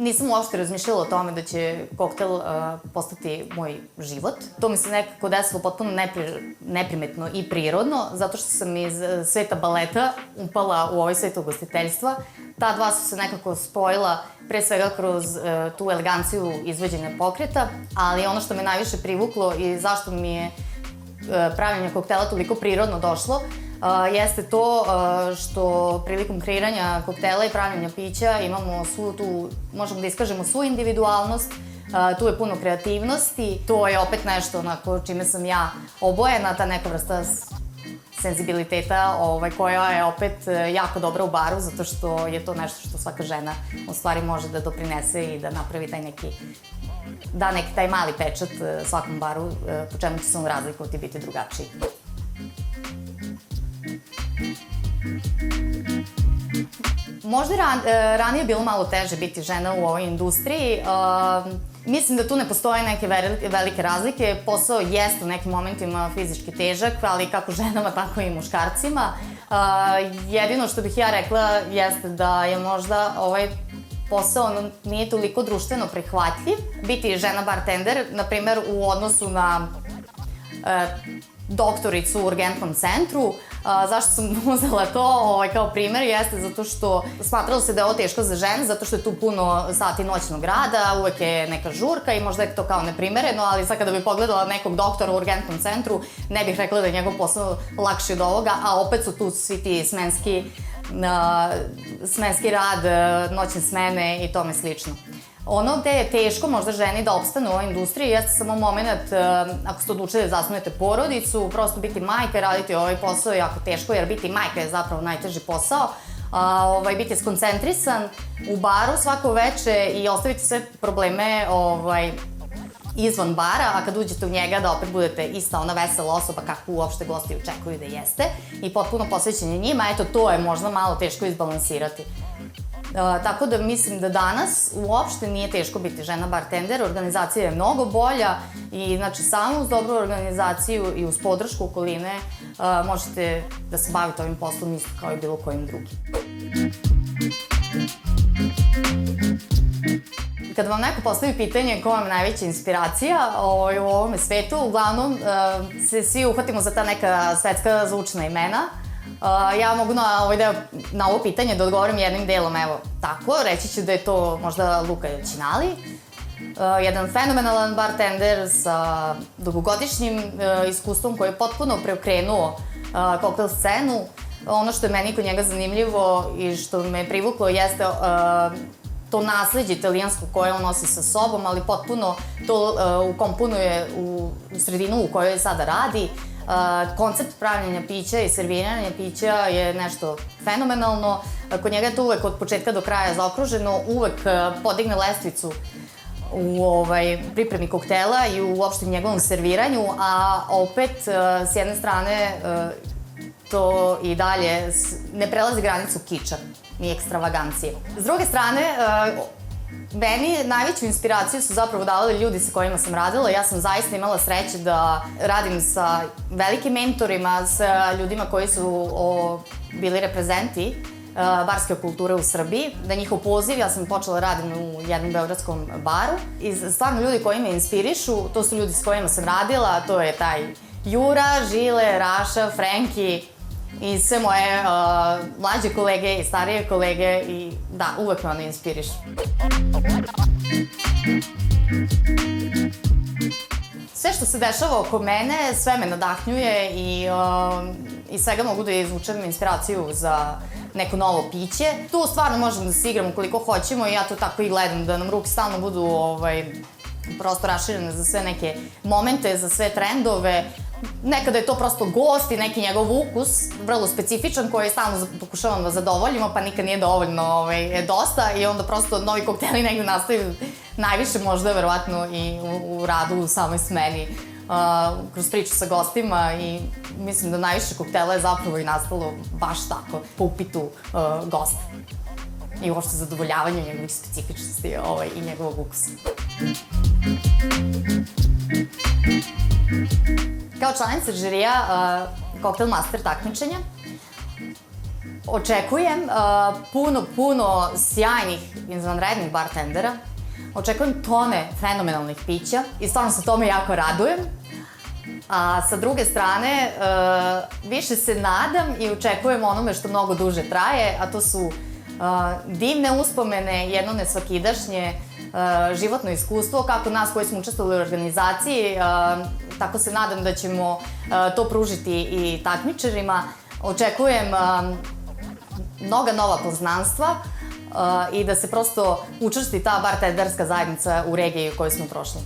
nisam uopšte razmišljala o tome da će koktel postati moj život. To mi se nekako desilo potpuno neprimetno i prirodno, zato što sam iz sveta baleta upala u ovaj svet ugostiteljstva. Ta dva su se nekako spojila pre svega kroz tu eleganciju izvođenja pokreta, ali ono što me najviše privuklo i zašto mi je pravljenje koktela toliko prirodno došlo, jeste to što prilikom kreiranja koktela i pravljenja pića imamo svu tu, možemo da iskažemo svu individualnost, tu je puno kreativnosti, to je opet nešto onako čime sam ja obojena, ta neka vrsta senzibiliteta koja je opet jako dobra u baru, zato što je to nešto što svaka žena u stvari može da doprinese i da napravi taj neki, da neki taj mali pečat svakom baru, po čemu će se on razlikovati i biti drugačiji. Možda je ranije bilo malo teže biti žena u ovoj industriji. Mislim da tu ne postoje neke velike razlike. Posao jeste u nekim momentima fizički težak, ali kako ženama, tako i muškarcima. Jedino što bih ja rekla jeste da je možda ovaj posao nije toliko društveno prihvatljiv. Biti žena bartender, na primer, u odnosu na doktoricu u urgentnom centru. Zašto sam uzela to kao primer jeste zato što smatralo se da je ovo teško za žene, zato što je tu puno sati noćnog rada, uvek je neka žurka i možda je to kao neprimereno, ali sad kada bih pogledala nekog doktora u urgentnom centru, ne bih rekla da je njegov posao lakši od ovoga, a opet su tu svi ti smenski rad, noćne smene i tome slično. Ono gde je teško možda ženi da opstane u ovoj industriji jeste samo moment, ako ste odlučili da zasnujete porodicu, prosto biti majka i raditi ovaj posao je jako teško, jer biti majka je zapravo najteži posao. Biti skoncentrisan u baru svako veče i ostaviti sve probleme izvan bara, a kad uđete u njega da opet budete ista ona vesela osoba kakvu uopšte gosti očekuju da jeste i potpuno posvećeni njima, eto to je možda malo teško izbalansirati. Tako da mislim da danas uopšte nije teško biti žena bartender, organizacija je mnogo bolja i znači samo uz dobru organizaciju i uz podršku okoline možete da se bavite ovim poslom isto kao i bilo kojim drugim. Kada vam neko postavi pitanje koja vam je najveća inspiracija u ovome svetu, uglavnom se svi uhvatimo za ta neka svetska zvučna imena. Ja mogu na ovo pitanje da odgovorim jednim delom, evo tako, reći ću da je to možda Luka Ćinali, jedan fenomenalan bartender sa dugogodišnjim iskustvom koji je potpuno preokrenuo koktel scenu. Ono što je meni kod njega zanimljivo i što me privuklo jeste to nasleđe italijansko koje on nosi sa sobom, ali potpuno to ukomponuje u sredinu u kojoj sada radi. Koncept pravljenja pića i serviranja pića je nešto fenomenalno. Kod njega je to uvek od početka do kraja zaokruženo, uvek podigne lestvicu u pripremi koktela i uopšte njegovom serviranju, a opet s jedne strane to i dalje ne prelazi granicu kiča ni ekstravagancije. S druge strane, meni najveću inspiraciju su zapravo davali ljudi sa kojima sam radila. Ja sam zaista imala sreće da radim sa velikim mentorima, sa ljudima koji su bili reprezenti barske kulture u Srbiji. Na njihov poziv ja sam počela radim u jednom beogradskom baru. I stvarno ljudi koji me inspirišu, to su ljudi s kojima sam radila, to je taj Jura, Žile, Raša, Frenki i sve moje mlađe kolege i starije kolege i da, uvek me ono inspirišu. Sve što se dešava oko mene, sve me nadahnjuje i iz svega mogu da izvučem inspiraciju za neko novo piće. Tu stvarno možemo da se igramo koliko hoćemo i ja to tako i gledam, da nam ruke stalno budu prosto raširene za sve neke momente, za sve trendove. Nekada je to prosto gost i neki njegov ukus, vrlo specifičan, koji stalno pokušavam da zadovoljimo, pa nikad nije dovoljno dosta i onda prosto novi kokteli negde nastaju najviše možda verovatno i u radu u samoj smeni, kroz priču sa gostima i mislim da najviše koktela je zapravo i nastalo baš tako, po upitu gosta i uopšte zadovoljavanje njegovih specifičnosti i njegovog ukusa. Kao članica žirija Koktel Master takmičenja, Očekujem puno sjajnih, izvanrednih bartendera. Očekujem tone fenomenalnih pića i stvarno se tome jako radujem. A sa druge strane, više se nadam i očekujem onome što mnogo duže traje, a to su divne uspomene, jedno nesvakidašnje životno iskustvo, kako nas koji smo učestvovali u organizaciji, tako se nadam da ćemo to pružiti i takmičarima. Očekujem mnoga nova poznanstva i da se prosto učvrsti ta bartenderska zajednica u regiji u kojoj smo prošli.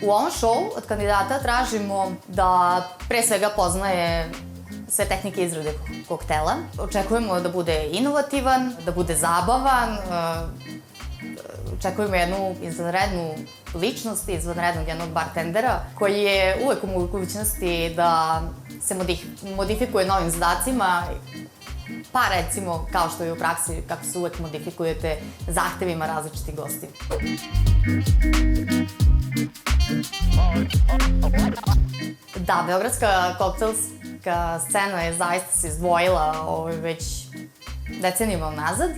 U ovom šovu od kandidata tražimo da pre svega poznaje sve tehnike izrade koktela. Očekujemo da bude inovativan, da bude zabavan, očekujemo jednu izvanrednu ličnost, izvanrednog jednog bartendera koji je uvek u mogućnosti da se modifikuje novim zadacima, pa recimo kao što je u praksi, kako se uvek modifikujete zahtevima različitih gostiju. Da, beogradska koktelska scena je zaista se izdvojila već decenijama unazad.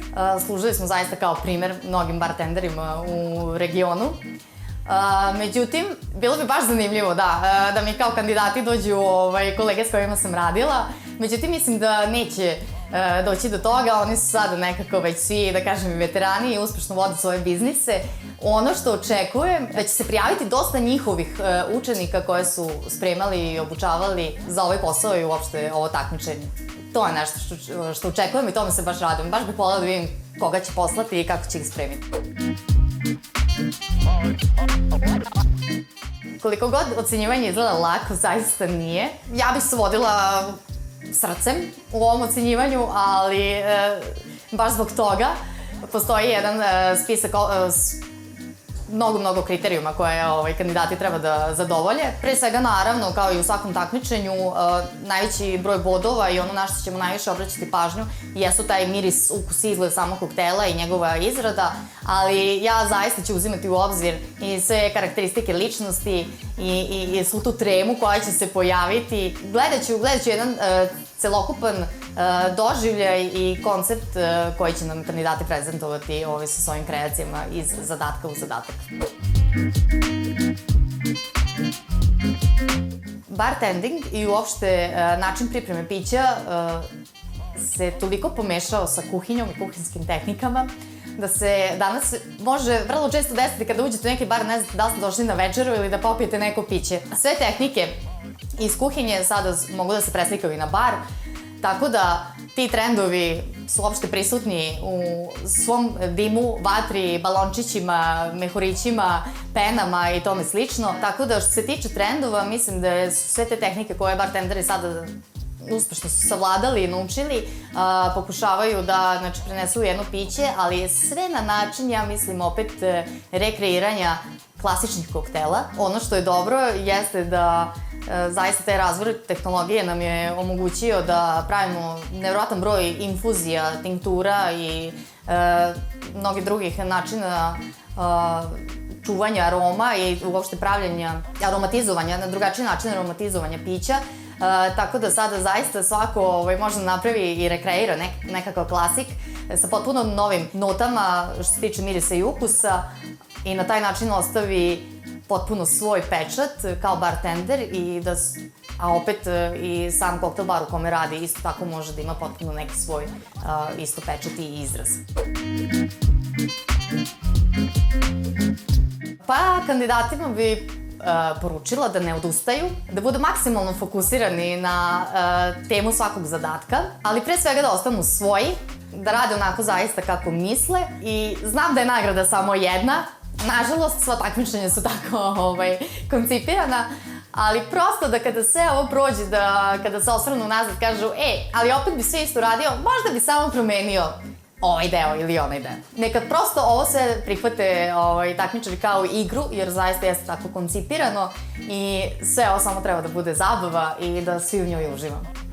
Služili smo zaista kao primer mnogim bartenderima u regionu. Međutim, bilo bi baš zanimljivo da mi kao kandidati dođu kolege s kojima sam radila. Međutim, mislim da neće doći do toga. Oni su sada nekako već svi, da kažem, veterani i uspešno vode svoje biznise. Ono što očekujem da će se prijaviti dosta njihovih učenika koje su spremali i obučavali za ovaj posao i uopšte ovo takmičenje. To je nešto što očekujem i tome se baš radujem. Baš bih voljela da vidim koga će poslati i kako će ih spremiti. Koliko god ocenjivanje izgleda lako, zaista nije. Ja bih se vodila srcem u ovom ocenjivanju, ali baš zbog toga postoji jedan spisak mnogo kriterijuma koje kandidati treba da zadovolje. Pre svega, naravno, kao i u svakom takmičenju, najveći broj bodova i ono na što ćemo najviše obraćati pažnju jesu taj miris, ukus i izgled samog koktela i njegova izrada, ali ja zaista ću uzimati u obzir i sve karakteristike ličnosti i svu tu tremu koja će se pojaviti. Gledat ću jedan celokupan doživljaj i koncept koji će nam kandidati prezentovati sa svojim kreacijama iz zadatka u zadatak. Bartending i uopšte način pripreme pića se toliko pomešao sa kuhinjom i kuhinskim tehnikama da se danas može vrlo često desiti kada uđete u neki bar, ne znate da li ste došli na večeru ili da popijete neko piće. Sve tehnike iz kuhinje sada mogu da se preslikaju i na bar, tako da ti trendovi su uopšte prisutni u svom dimu, vatri, balončićima, mehurićima, penama i tome slično. Tako da što se tiče trendova, mislim da su sve te tehnike koje bartenderi sada uspešno su savladali i naučili, pokušavaju da prenesu u jedno piće, ali sve na način, ja mislim, opet rekreiranja klasičnih koktela. Ono što je dobro jeste da zaista taj razvoj tehnologije nam je omogućio da pravimo nevjerojatan broj infuzija, tinktura i mnogih drugih načina čuvanja aroma i uopšte pravljenja, aromatizovanja, na drugačiji način aromatizovanja pića. Tako da sada zaista svako može da napravi i rekreira nekakav klasik sa potpuno novim notama što se tiče mirisa i ukusa i na taj način ostavi potpuno svoj pečat kao bartender a opet i sam koktel bar u kome radi isto tako može da ima potpuno neki svoj isto pečat i izraz. Pa kandidatima bi poručila da ne odustaju, da budu maksimalno fokusirani na temu svakog zadatka, ali pre svega da ostanu svoji, da rade onako zaista kako misle i znam da je nagrada samo jedna. Nažalost, sva takmičenja su tako koncipirana, ali prosto da kada sve ovo prođe, da kada se osvrnu nazad kažu ali opet bi sve isto radio, možda bi samo promenio ovaj deo ili onaj deo. Neka prosto ovo sve prihvate takmičari kao igru, jer zaista jeste tako koncipirano i sve ovo samo treba da bude zabava i da svi u njoj uživamo.